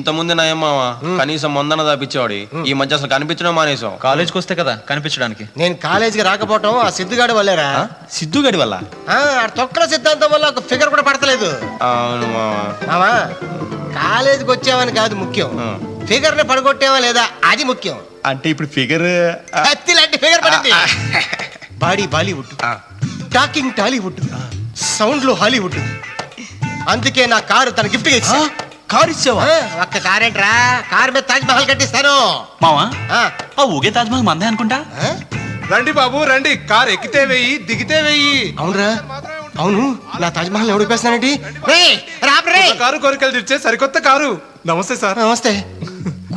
ఇంతకుముందు నయం మావా కనీసం మందన దాపిచ్చేవాడి ఈ మధ్య అసలు కనిపించడం మానేసాం. కాలేజ్కి వస్తే కదా కనిపించడానికి. నేను కాలేజీకి రాకపోవటం ఆ సిద్ధుగాడి వల్లేరా. సిద్ధుగడి వల్ల తొక్కల సిద్ధాంతం వల్ల ఒక ఫిగర్ కూడా పడతలేదు. అవును మావా. మావా కాలేజీకి వచ్చావని కాదు ముఖ్యం, ఫిగర్ ని పడగొట్టావా లేదా అది ముఖ్యం. అంటే ఇప్పుడు ఫిగర్ కత్తి లాంటి ఫిగర్ పడింది. Body Bollywood, talking Tollywood, sound లో హాలీవుడ్. అందుకే నా కారు తన గిఫ్ట్ గా ఇచ్చా. కారు ఇచ్చావా? ఒక్క కారేంట్రా, కారు మీద తాజ్ మహల్ కట్టిస్తాను. మావా ఆ ఊగే తాజ్ మహల్ మందే అనుకుంటా. రండి బాబు రండి, కారు ఎక్కితే వెయ్యి దిగితే వెయ్యి. అవునరా, అవును నా తాజ్ మహల్ ఎవడు పేస్తానండి. కారు కోరికలు తీర్చే సరికొత్త కారు. నమస్తే సార్. నమస్తే.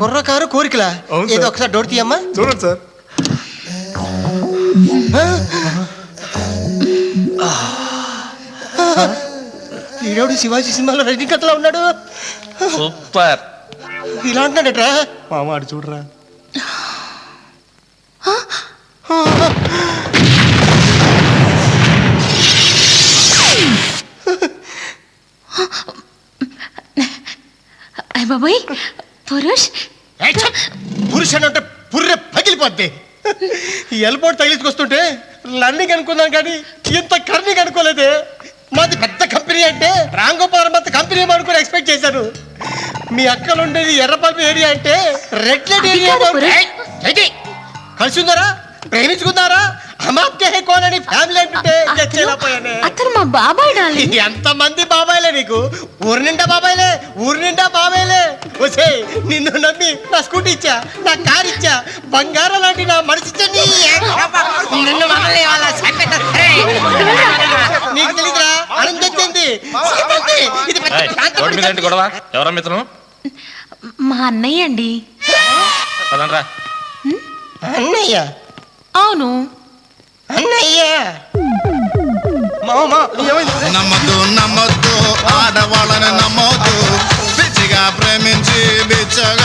కుర్ర కారు కోరికలా? అవును ఏదో సార్. ఒకసారి డోర్ తీయమ్మా. చూడండి సార్. ఈరోడు శివాజీ సినిమాలో రజనీకాంత్లో ఉన్నాడు. సూపర్. ఇలా అంటున్నాడట్రా. మామ అటు చూడరా. బాబాయ్ పురుష్. పురుషుడు అంటే పుర్రె పగిలిపోద్ది. ఎల్బోర్డ్ తగిలించుకొస్తుంటే లర్నింగ్ అనుకున్నాం కానీ ఇంత కర్నింగ్ అనుకోలేదే. మాది పెద్ద కంపెనీ అంటే రాంగోపాలం అంత కంపెనీ అనుకుని ఎక్స్పెక్ట్ చేశాను. మీ అక్కలు ఉండేది ఎర్రపల్లి ఏరియా అంటే రెడ్ లైట్ ఏరియా. కలిసి ఉందారా, ప్రేమించుకున్నారా, అమాప్కే కోనని ఫ్యామిలీ అంటే అతను మా బాబాయ్ డాలి. ఎంతమంది బాబాయిలే నీకు? ఊరి నిండా బాబాయిలే, ఊరి నిండా బాబాయిలే. వచ్చే నిన్ను నమ్మి నా స్కూటీ ఇచ్చా, నా కార్ ఇచ్చా, బంగారం లాంటి నా మనిషి ఇచ్చా. నీకు తెలీదురా, అనంతొచ్చింది. గొడవ ఎవరా మిత్రం? మా అన్నయ్య అండి. అన్నయ్య? అవును అన్నయ్య. నమ్మద్దు నమ్మద్దు